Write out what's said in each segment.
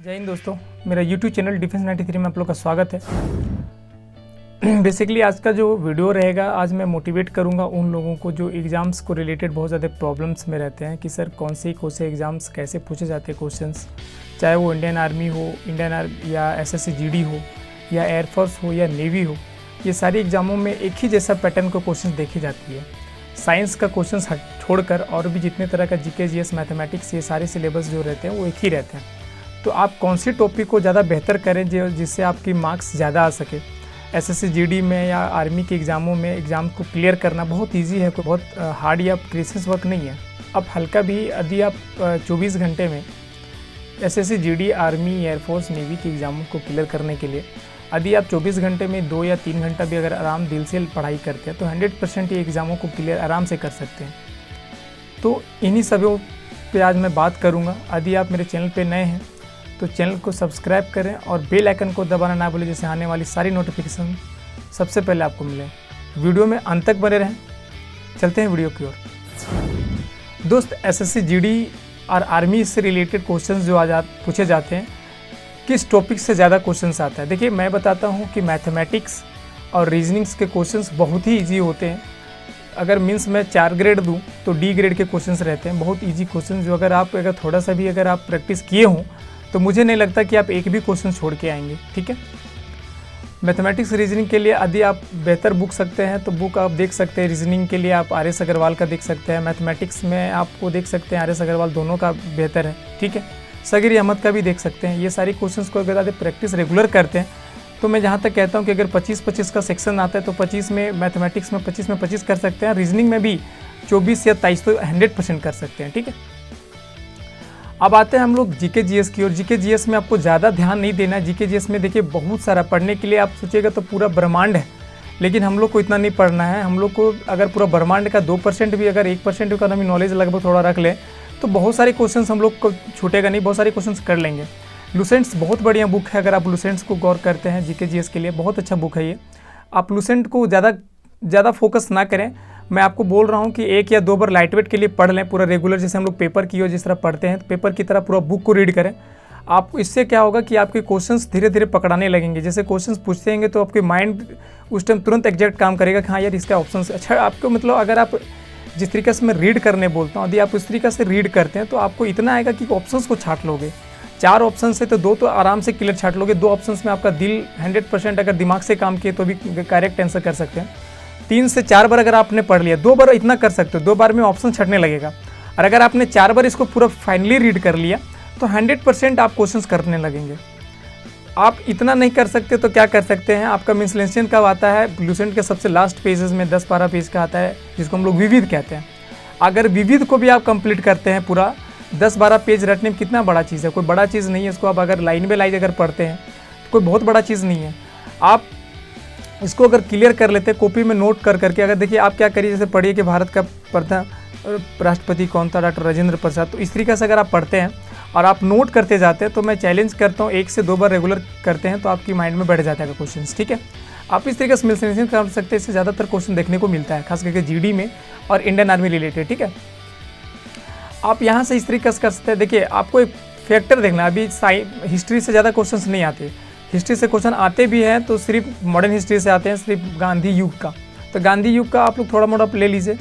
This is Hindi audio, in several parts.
जय हिंद दोस्तों, मेरा YouTube चैनल डिफेंस 93 में आप लोग का स्वागत है। बेसिकली आज का जो वीडियो रहेगा, आज मैं मोटिवेट करूंगा उन लोगों को जो एग्ज़ाम्स को रिलेटेड बहुत ज़्यादा प्रॉब्लम्स में रहते हैं कि सर कौन से एग्ज़ाम्स कैसे पूछे जाते हैं क्वेश्चंस, चाहे वो इंडियन आर्मी हो, या SSC GD हो, या एयरफोर्स हो, या नेवी हो। ये सारी एग्ज़ामों में एक ही जैसा पैटर्न को क्वेश्चन देखी जाती है। साइंस का क्वेश्चन छोड़कर और भी जितने तरह का GK GS मैथमेटिक्स, ये सारे सिलेबस जो रहते हैं वो एक ही रहते हैं। तो आप कौन सी टॉपिक को ज़्यादा बेहतर करें जिससे आपकी मार्क्स ज़्यादा आ सके। SSC GD में या आर्मी के एग्ज़ामों में एग्ज़ाम को क्लियर करना बहुत इजी है, कोई बहुत हार्ड या क्रिसेस वर्क नहीं है। अब हल्का भी यदि आप 24 घंटे में SSC GD, army, air force, navy के एग्ज़ामों को क्लियर करने के लिए यदि आप 24 घंटे में 2 या 3 घंटा भी अगर आराम दिल से पढ़ाई करते हैं तो 100% ये एग्ज़ामों को क्लियर आराम से कर सकते हैं। तो इन्हीं सभी पे आज मैं बात करूँगा। यदि आप मेरे चैनल पे नए हैं तो चैनल को सब्सक्राइब करें और बेल आइकन को दबाना ना भूलें, जैसे आने वाली सारी नोटिफिकेशन सबसे पहले आपको मिले। वीडियो में अंत तक बने रहें। चलते हैं वीडियो की ओर। दोस्त, SSC GD और आर्मी से रिलेटेड क्वेश्चंस जो पूछे जाते हैं, किस टॉपिक से ज़्यादा क्वेश्चंस आता है। देखिए, मैं बताता हूँ कि मैथमेटिक्स और रीजनिंग्स के क्वेश्चंस बहुत ही ईजी होते हैं। अगर मीन्स मैं 4 ग्रेड दूँ तो D ग्रेड के क्वेश्चंस रहते हैं, बहुत ईजी क्वेश्चन, जो अगर थोड़ा सा भी अगर आप प्रैक्टिस किए हों तो मुझे नहीं लगता कि आप एक भी क्वेश्चन छोड़ के आएंगे। ठीक है, मैथमेटिक्स रीजनिंग के लिए यदि आप बेहतर बुक सकते हैं तो बुक आप देख सकते हैं। रीजनिंग के लिए आप RS अग्रवाल का देख सकते हैं, मैथमेटिक्स में आपको देख सकते हैं RS अग्रवाल, दोनों का बेहतर है। ठीक है, सगीर अहमद का भी देख सकते हैं। ये सारी क्वेश्चंस को अगर आप प्रैक्टिस रेगुलर करते हैं तो मैं जहाँ तक कहता हूँ कि अगर 25-25 का सेक्शन आता है तो 25 में मैथमेटिक्स में 25 में 25 कर सकते हैं, रीजनिंग में भी 24 या 23 तो 100% कर सकते हैं। ठीक है, अब आते हैं हम लोग GK GS की ओर। GK GS में आपको ज़्यादा ध्यान नहीं देना है। GK GS में देखिए बहुत सारा पढ़ने के लिए, आप सोचिएगा तो पूरा ब्रह्मांड है, लेकिन हम लोग को इतना नहीं पढ़ना है। हम लोग को अगर पूरा ब्रह्मांड का 2% भी, अगर 1% का भी नॉलेज लगभग थोड़ा रख लें तो बहुत सारे क्वेश्चंस हम लोग को छूटेगा नहीं, बहुत सारे क्वेश्चंस कर लेंगे। लुसेंट्स बहुत बढ़िया बुक है, अगर आप लुसेंट्स को गौर करते हैं GK GS के लिए बहुत अच्छा बुक है ये। आप लुसेंट को ज़्यादा फोकस ना करें। मैं आपको बोल रहा हूँ कि 1 या 2 बार लाइट वेट के लिए पढ़ लें पूरा रेगुलर, जैसे हम लोग पेपर की हो जिस तरह पढ़ते हैं, तो पेपर की तरह पूरा बुक को रीड करें। आपको इससे क्या होगा कि आपके क्वेश्चंस धीरे धीरे पकड़ाने लगेंगे। जैसे क्वेश्चंस पूछते रहेंगे तो आपके माइंड उस टाइम तुरंत एग्जैक्ट काम करेगा कि हाँ यार इसका ऑप्शन अच्छा। आपको मतलब अगर आप जिस तरीके से मैं रीड करने बोलता हूँ, यदि आप उस तरीके से रीड करते हैं तो आपको इतना आएगा कि ऑप्शंस को छाट लोगे। 4 ऑप्शन से तो 2 तो आराम से क्लियर छाट लोगे। 2 ऑप्शंस में आपका दिल 100% अगर दिमाग से काम किए तो भी करेक्ट आंसर कर सकते हैं। 3 से 4 बार अगर आपने पढ़ लिया, 2 बार इतना कर सकते हो, 2 बार में ऑप्शन छटने लगेगा। और अगर आपने 4 बार इसको पूरा फाइनली रीड कर लिया तो 100% आप क्वेश्चंस करने लगेंगे। आप इतना नहीं कर सकते तो क्या कर सकते हैं, आपका मिसलेनियस कब आता है, लुसेंट के सबसे लास्ट पेजेस में 10-12 पेज का आता है, जिसको हम लोग विविध कहते हैं। अगर विविध को भी आप कंप्लीट करते हैं पूरा 10-12 पेज रटने में, कितना बड़ा चीज़ है, कोई बड़ा चीज़ नहीं है। इसको आप अगर लाइन बाय लाइन अगर पढ़ते हैं तो कोई बहुत बड़ा चीज़ नहीं है। आप इसको अगर क्लियर कर लेते हैं कॉपी में नोट कर करके, अगर देखिए आप क्या करिए, जैसे पढ़िए कि भारत का प्रथम राष्ट्रपति कौन था, डॉक्टर राजेंद्र प्रसाद। तो इस तरीके से अगर आप पढ़ते हैं और आप नोट करते जाते हैं तो मैं चैलेंज करता हूँ 1 से 2 बार रेगुलर करते हैं तो आपकी माइंड में बैठ जाता है क्वेश्चन। ठीक है, आप इस तरीके से मिसलेनियस कर सकते हैं। इससे ज़्यादातर क्वेश्चन देखने को मिलता है, खास करके GD में और इंडियन आर्मी रिलेटेड। ठीक है, आप यहाँ से इस तरीके से कर सकते हैं। देखिए, आपको एक फैक्टर देखना, अभी हिस्ट्री से ज़्यादा क्वेश्चन नहीं आते। हिस्ट्री से क्वेश्चन आते भी हैं तो सिर्फ मॉडर्न हिस्ट्री से आते हैं, सिर्फ गांधी युग का। तो गांधी युग का आप लोग थोड़ा मोड़ा ले लीजिए,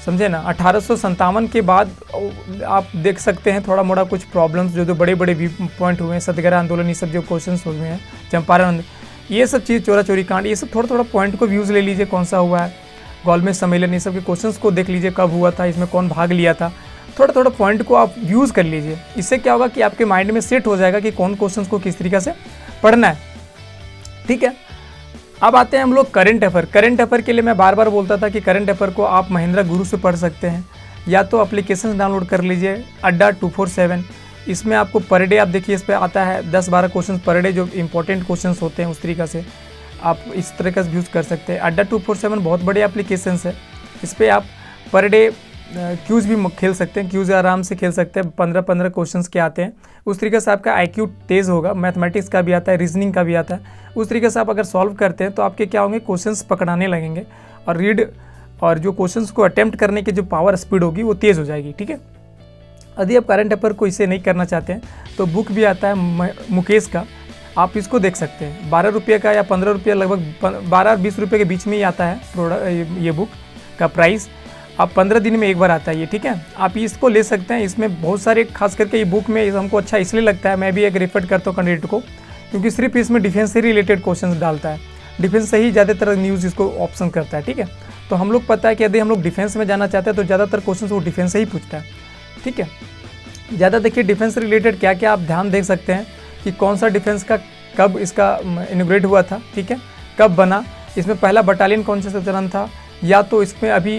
समझे ना। 1857 के बाद आप देख सकते हैं थोड़ा मोड़ा कुछ प्रॉब्लम्स जो बड़े बड़े व्यू पॉइंट हुए हैं, सत्याग्रह आंदोलन, ये सब जो क्वेश्चन हुए हैं, चंपारण, ये सब चीज़, चोरा चोरी कांड, ये सब थोड़ा थोड़ा पॉइंट को व्यूज़ ले लीजिए, कौन सा हुआ है, गोलमेज सम्मेलन, ये सब के क्वेश्चन को देख लीजिए, कब हुआ था, इसमें कौन भाग लिया था। थोड़ा थोड़ा पॉइंट को आप यूज़ कर लीजिए। इससे क्या होगा कि आपके माइंड में सेट हो जाएगा कि कौन क्वेश्चंस को किस तरीके से पढ़ना है। ठीक है, अब आते हैं हम लोग करंट अफेयर। करंट अफेयर के लिए मैं बार बार बोलता था कि करंट अफेयर को आप महिंद्रा गुरु से पढ़ सकते हैं, या तो एप्लीकेशन डाउनलोड कर लीजिए अड्डा 247। इसमें आपको पर डे, आप देखिए इस पर आता है 10-12 क्वेश्चन पर डे, जो इंपॉर्टेंट क्वेश्चन होते हैं। उस तरीके से आप इस तरह का यूज़ कर सकते हैं। अड्डा 247 बहुत बड़े एप्लीकेशन है। इस पर आप पर डे क्यूज़ भी खेल सकते हैं, क्यूज़ आराम से खेल सकते हैं। 15-15 क्वेश्चंस के आते हैं। उस तरीके से आपका IQ तेज़ होगा। मैथमेटिक्स का भी आता है, रीजनिंग का भी आता है। उस तरीके से आप अगर सॉल्व करते हैं तो आपके क्या होंगे, क्वेश्चंस पकड़ाने लगेंगे और रीड, और जो क्वेश्चंस को अटेम्प्ट करने की जो पावर स्पीड होगी वो तेज़ हो जाएगी। ठीक है, यदि आप करंट अफेयर को इसे नहीं करना चाहते हैं तो बुक भी आता है मुकेश का, आप इसको देख सकते हैं। 12 रुपये का या 15 रुपये, लगभग 12 और 20 रुपये के बीच में ही आता है प्रोडक्ट, ये बुक का प्राइस। आप 15 दिन में एक बार आता है ये, ठीक है। आप इसको ले सकते हैं। इसमें बहुत सारे, खास करके ये बुक में हमको अच्छा इसलिए लगता है, मैं भी एक रेफर करता हूँ कैंडिडेट को, क्योंकि सिर्फ इसमें डिफेंस से रिलेटेड क्वेश्चन डालता है। डिफेंस से ही ज़्यादातर न्यूज़ इसको ऑप्शन करता है, ठीक है। तो हम लोग पता है कि यदि हम लोग डिफेंस में जाना चाहते हैं तो ज़्यादातर क्वेश्चन वो डिफेंस से ही पूछता है, ठीक है। ज़्यादा देखिए डिफेंस से रिलेटेड क्या क्या आप ध्यान देख सकते हैं कि कौन सा डिफेंस का कब इसका इनॉग्रेट हुआ था, ठीक है, कब बना, इसमें पहला बटालियन कौन से चरण था, या तो इसमें अभी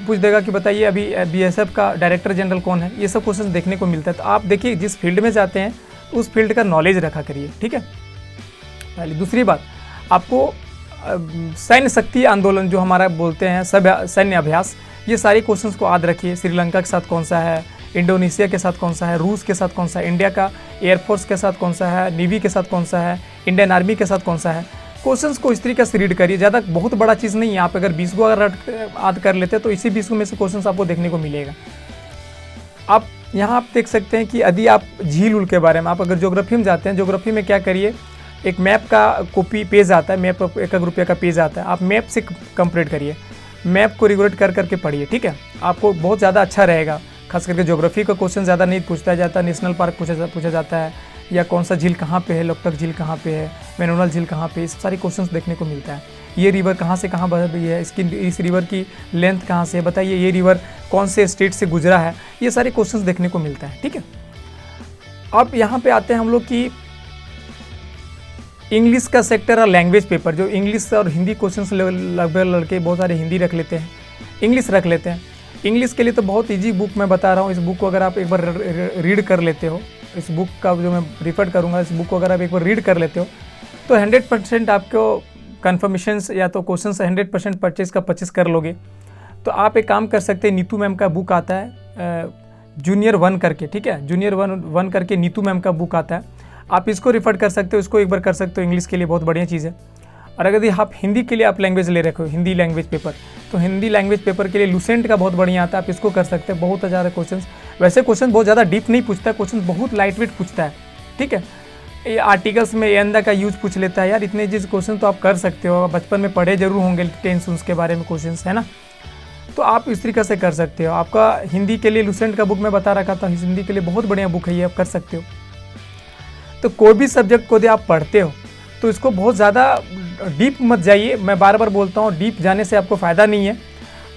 पूछ देगा कि बताइए अभी BSF का डायरेक्टर जनरल कौन है। ये सब क्वेश्चन देखने को मिलता है। तो आप देखिए जिस फील्ड में जाते हैं उस फील्ड का नॉलेज रखा करिए, ठीक है। पहली दूसरी बात, आपको सैन्य शक्ति आंदोलन जो हमारा बोलते हैं, सब सैन्य अभ्यास, ये सारे क्वेश्चंस को याद रखिए। श्रीलंका के साथ कौन सा है, इंडोनेशिया के साथ कौन सा है, रूस के साथ कौन सा है, इंडिया का एयरफोर्स के साथ कौन सा है, नेवी के साथ कौन सा है, इंडियन आर्मी के साथ कौन सा है। क्वेश्चंस को इस तरीके से रीड करिए। ज़्यादा बहुत बड़ा चीज़ नहीं है। आप अगर 20 को अगर याद कर लेते हैं तो इसी 20 में से क्वेश्चंस आपको देखने को मिलेगा। आप यहाँ आप देख सकते हैं कि यदि आप झील उल के बारे में, आप अगर ज्योग्राफी में जाते हैं, ज्योग्राफी में क्या करिए, एक मैप का कॉपी पेज आता है, मैप 1 रुपये का पेज आता है, आप मैप से कंप्लीट करिए, मैप को रेगुलेट कर करके पढ़िए, ठीक है। आपको बहुत ज़्यादा अच्छा रहेगा। खास करके ज्योग्राफी का क्वेश्चन ज़्यादा नहीं पूछता जाता, नेशनल पार्क पूछा जाता है, या कौन सा झील कहाँ पे है, लोकटक झील कहाँ पे है, मेनोनल झील कहाँ पे, इस सारे क्वेश्चंस देखने को मिलता है। ये रिवर कहाँ से कहाँ बह रही है, इस रिवर की लेंथ कहाँ से है, बताइए ये रिवर कौन से स्टेट से गुजरा है, ये सारे क्वेश्चंस देखने को मिलता है, ठीक है। अब यहाँ पे आते हैं हम लोग की इंग्लिश का सेक्टर और लैंग्वेज पेपर, जो इंग्लिश और हिंदी क्वेश्चंस लगभग लड़के बहुत सारे हिंदी रख लेते हैं, इंग्लिश रख लेते हैं। इंग्लिश के लिए तो बहुत इजी बुक मैं बता रहा हूँ। इस बुक को अगर आप एक बार रीड कर लेते हो, इस बुक का जो मैं रिफर करूँगा, इस बुक को अगर आप एक बार रीड कर लेते हो तो 100% आपको कन्फर्मेशंस या तो क्वेश्चंस 100% परचेज का 25 कर लोगे। तो आप एक काम कर सकते हैं, नीतू मैम का बुक आता है जूनियर 1 करके, ठीक है, जूनियर 1 करके नीतू मैम का बुक आता है, आप इसको रिफर कर सकते हो, इसको एक बार कर सकते हो। इंग्लिश के लिए बहुत बढ़िया चीज़ है। और अगर आप हिंदी के लिए आप लैंग्वेज ले रखे हो, हिंदी लैंग्वेज पेपर, तो हिंदी लैंग्वेज पेपर के लिए लूसेंट का बहुत बढ़िया आता है, आप इसको कर सकते हैं। बहुत ज़्यादा क्वेश्चन, वैसे क्वेश्चन बहुत ज़्यादा डीप नहीं पूछता है, क्वेश्चन बहुत लाइट वेट पूछता है, ठीक है। ये आर्टिकल्स में एंदा का यूज पूछ लेता है यार, इतने चीज़ क्वेश्चन तो आप कर सकते हो। बचपन में पढ़े जरूर होंगे टेंस के बारे में क्वेश्चन, है ना, तो आप इस तरीके से कर सकते हो। आपका हिंदी के लिए लूसेंट का बुक मैं बता रखा था, हिंदी के लिए बहुत बढ़िया बुक है ये, आप कर सकते हो। तो कोई भी सब्जेक्ट को यदि आप पढ़ते हो तो इसको बहुत ज़्यादा डीप मत जाइए। मैं बार बार बोलता हूँ, डीप जाने से आपको फ़ायदा नहीं है।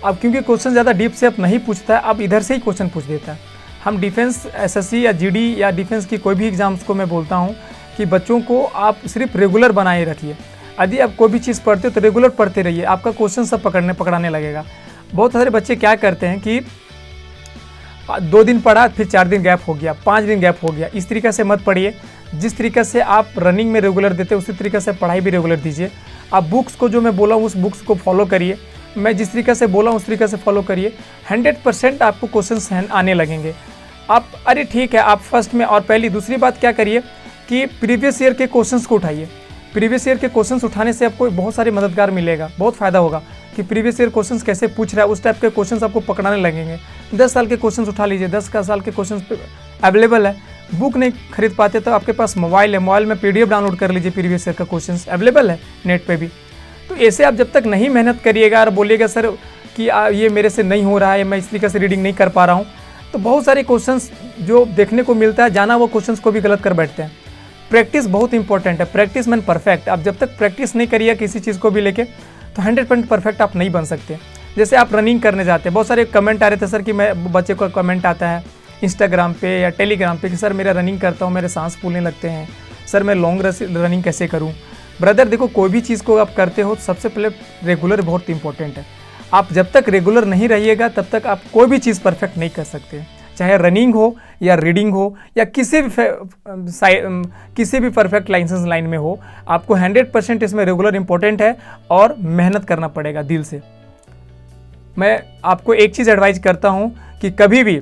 अब क्योंकि क्वेश्चन ज़्यादा डीप से आप नहीं पूछता है, अब इधर से ही क्वेश्चन पूछ देता है। हम डिफेंस SSC या GD या डिफेंस की कोई भी एग्जाम्स को मैं बोलता हूँ कि बच्चों को आप सिर्फ रेगुलर बनाए रखिए। यदि आप कोई भी चीज़ पढ़ते हो तो रेगुलर पढ़ते रहिए, आपका क्वेश्चन सब पकड़ाने लगेगा। बहुत सारे बच्चे क्या करते हैं कि 2 दिन पढ़ा, फिर 4 दिन गैप हो गया, 5 दिन गैप हो गया। इस तरीके से मत पढ़िए। जिस तरीके से आप रनिंग में रेगुलर देते हैं उसी तरीके से पढ़ाई भी रेगुलर दीजिए। आप बुक्स को जो मैं बोला हूँ उस बुक्स को फॉलो करिए, मैं जिस तरीके से बोला हूँ उस तरीके से फॉलो करिए। 100% आपको क्वेश्चन आने लगेंगे। आप अरे ठीक है, आप फर्स्ट में और पहली दूसरी बात क्या करिए कि प्रीवियस ईयर के क्वेश्चंस को उठाइए। प्रीवियस ईयर के क्वेश्चंस उठाने से आपको बहुत सारे मददगार मिलेगा, बहुत फ़ायदा होगा कि प्रीवियस ईयर क्वेश्चंस कैसे पूछ रहा है, उस टाइप के क्वेश्चंस आपको पकड़ाने लगेंगे। 10 साल के क्वेश्चंस उठा लीजिए, 10 साल के क्वेश्चंस अवेलेबल है। बुक नहीं खरीद पाते तो आपके पास मोबाइल है, मोबाइल में PDF डाउनलोड कर लीजिए, प्रीवियस ईयर का क्वेश्चंस अवेलेबल है नेट पे भी। तो ऐसे आप जब तक नहीं मेहनत करिएगा और बोलिएगा सर कि ये मेरे से नहीं हो रहा है, मैं इस तरीके से रीडिंग नहीं कर पा रहा हूँ, तो बहुत सारे क्वेश्चंस जो देखने को मिलता है, जाना वो क्वेश्चंस को भी गलत कर बैठते हैं। प्रैक्टिस बहुत इंपॉर्टेंट है, प्रैक्टिस मैन परफेक्ट। आप जब तक प्रैक्टिस नहीं करिए किसी चीज़ को भी लेके तो 100% परफेक्ट आप नहीं बन सकते। जैसे आप रनिंग करने जाते हैं, बहुत सारे कमेंट आ रहे थे सर कि मैं बच्चे को कमेंट आता है इंस्टाग्राम पे या टेलीग्राम पे कि सर मेरा रनिंग करता हूँ, मेरे सांस फूलने लगते हैं, सर मैं लॉन्ग रनिंग कैसे करूँ। ब्रदर देखो, कोई भी चीज़ को आप करते हो सबसे पहले रेगुलर बहुत इंपॉर्टेंट है। आप जब तक रेगुलर नहीं रहिएगा तब तक आप कोई भी चीज़ परफेक्ट नहीं कर सकते, चाहे रनिंग हो या रीडिंग हो या किसी भी परफेक्ट लाइसेंस लाइन में हो। आपको 100% इसमें रेगुलर इंपॉर्टेंट है और मेहनत करना पड़ेगा दिल से। मैं आपको एक चीज़ एडवाइज करता हूँ कि कभी भी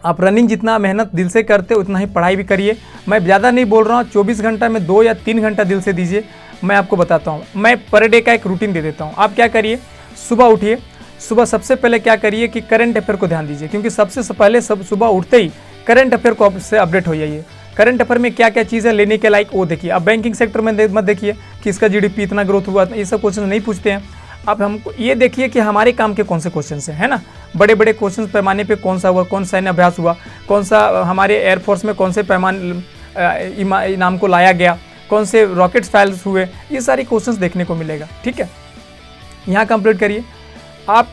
आप रनिंग जितना मेहनत दिल से करते हो उतना ही पढ़ाई भी करिए। मैं ज़्यादा नहीं बोल रहा हूँ, 24 घंटा में 2 या 3 घंटा दिल से दीजिए। मैं आपको बताता हूँ, मैं पर डे का एक रूटीन दे देता हूँ। आप क्या करिए, सुबह उठिए, सुबह सबसे पहले क्या करिए कि करंट अफेयर को ध्यान दीजिए, क्योंकि सबसे पहले सुबह उठते ही करंट अफेयर को से अपडेट हो जाइए। करंट अफेयर में क्या क्या चीज़ है लेने के लायक वो देखिए। अब बैंकिंग सेक्टर में मत देखिए कि इसका जीडीपी इतना ग्रोथ हुआ, ये सब क्वेश्चन नहीं पूछते हैं। अब हमको ये देखिए कि हमारे काम के कौन से क्वेश्चन है ना। बड़े बड़े क्वेश्चन पैमाने पे कौन सा हुआ, कौन सैन्य अभ्यास हुआ, कौन सा हमारे एयरफोर्स में कौन से पैमाने इनाम को लाया गया, कौन से रॉकेट्स फायर्स हुए, ये सारी क्वेश्चंस देखने को मिलेगा। ठीक है, यहाँ कंप्लीट करिए। आप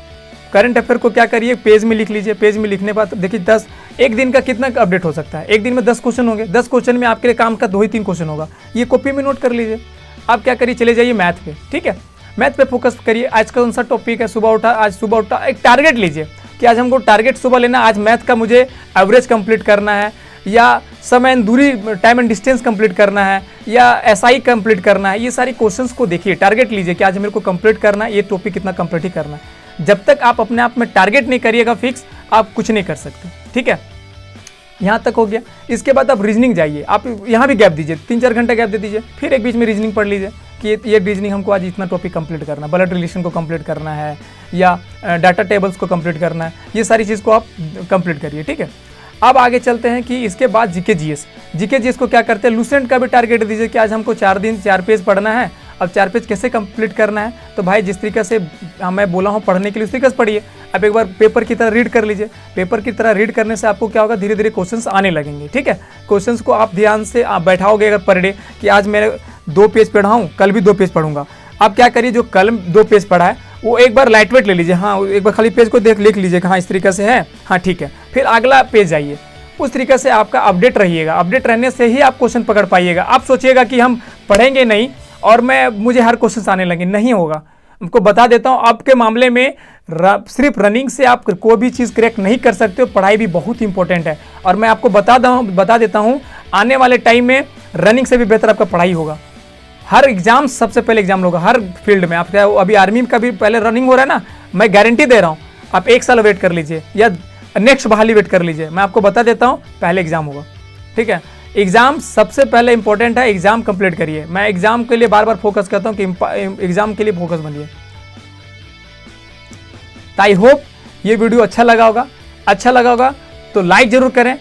करंट अफेयर को क्या करिए, पेज में लिख लीजिए। पेज में लिखने के बाद देखिए एक दिन का कितना अपडेट हो सकता है। एक दिन में 10 क्वेश्चन होंगे, 10 क्वेश्चन में आपके लिए काम का 2 ही 3 क्वेश्चन होगा। ये कॉपी में नोट कर लीजिए। आप क्या करिए, चले जाइए मैथ पे। ठीक है, मैथ पे फोकस करिए। आज का कौन सा टॉपिक है, आज सुबह उठा एक टारगेट लीजिए कि आज हमको टारगेट सुबह लेना, आज मैथ का मुझे एवरेज कंप्लीट करना है, या समय एंड दूरी टाइम एंड डिस्टेंस कंप्लीट करना है, या एसआई कंप्लीट करना है। ये सारी क्वेश्चंस को देखिए, टारगेट लीजिए कि आज मेरे को कंप्लीट करना है, ये टॉपिक कितना कंप्लीट ही करना है। जब तक आप अपने आप में टारगेट नहीं करिएगा फिक्स, आप कुछ नहीं कर सकते। ठीक है, यहाँ तक हो गया। इसके बाद आप रीजनिंग जाइए। आप यहाँ भी गैप दीजिए, 3-4 घंटे गैप दे दीजिए, फिर एक बीच में रीजनिंग पढ़ लीजिए कि ये रीजनिंग हमको आज इतना टॉपिक कंप्लीट करना है, ब्लड रिलेशन को कंप्लीट करना है, या डाटा टेबल्स को कंप्लीट करना है। ये सारी चीज़ को आप कंप्लीट करिए। ठीक है, अब आगे चलते हैं कि इसके बाद जीके जीएस को क्या करते हैं, लूसेंट का भी टारगेट दीजिए कि आज हमको 4 दिन 4 पेज पढ़ना है। अब 4 पेज कैसे कंप्लीट करना है, तो भाई जिस तरीके से मैं बोला हूँ पढ़ने के लिए उस तरीके से पढ़िए। अब एक बार पेपर की तरह रीड कर लीजिए। पेपर की तरह रीड करने से आपको क्या होगा, धीरे धीरे क्वेश्चंस आने लगेंगे। ठीक है, क्वेश्चंस को आप ध्यान से आप बैठाओगे अगर पर डे कि आज मैं 2 पेज पढ़ाऊँ, कल भी 2 पेज पढ़ूंगा। आप क्या करिए, जो कल 2 पेज पढ़ा है वो एक बार लाइट वेट ले लीजिए। हाँ, एक बार खाली पेज को लिख लीजिए कि हाँ इस तरीके से है, हाँ ठीक है, फिर अगला पेज जाइए। उस तरीके से आपका अपडेट रहिएगा। अपडेट रहने से ही आप क्वेश्चन पकड़ पाइएगा। आप सोचिएगा कि हम पढ़ेंगे नहीं और मुझे हर क्वेश्चन आने लगे, नहीं होगा। आपको बता देता हूँ, आपके मामले में सिर्फ रनिंग से आप कोई भी चीज़ क्रैक नहीं कर सकते हो। पढ़ाई भी बहुत इंपॉर्टेंट है, और मैं आपको बता देता हूँ आने वाले टाइम में रनिंग से भी बेहतर आपका पढ़ाई होगा। हर एग्जाम सबसे पहले एग्जाम होगा हर फील्ड में। आप क्या अभी आर्मी का भी पहले रनिंग हो रहा है ना, मैं गारंटी दे रहा हूँ। आप 1 साल वेट कर लीजिए या नेक्स्ट बहाली वेट कर लीजिए, मैं आपको बता देता हूँ पहले एग्जाम होगा। ठीक है, एग्जाम सबसे पहले इंपॉर्टेंट है, एग्जाम कंप्लीट करिए। मैं एग्जाम के लिए बार बार फोकस करता हूँ कि एग्जाम के लिए फोकस बनिए। आई होप ये वीडियो अच्छा लगा होगा तो लाइक जरूर करें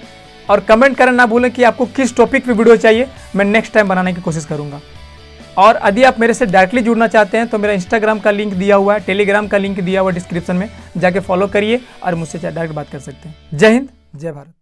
और कमेंट करना ना भूलें कि आपको किस टॉपिक पे वीडियो चाहिए। मैं नेक्स्ट टाइम बनाने की कोशिश करूंगा। और यदि आप मेरे से डायरेक्टली जुड़ना चाहते हैं तो मेरा इंस्टाग्राम का लिंक दिया हुआ है, टेलीग्राम का लिंक दिया हुआ है डिस्क्रिप्शन में, जाके फॉलो करिए और मुझसे डायरेक्ट बात कर सकते हैं। जय हिंद, जय भारत।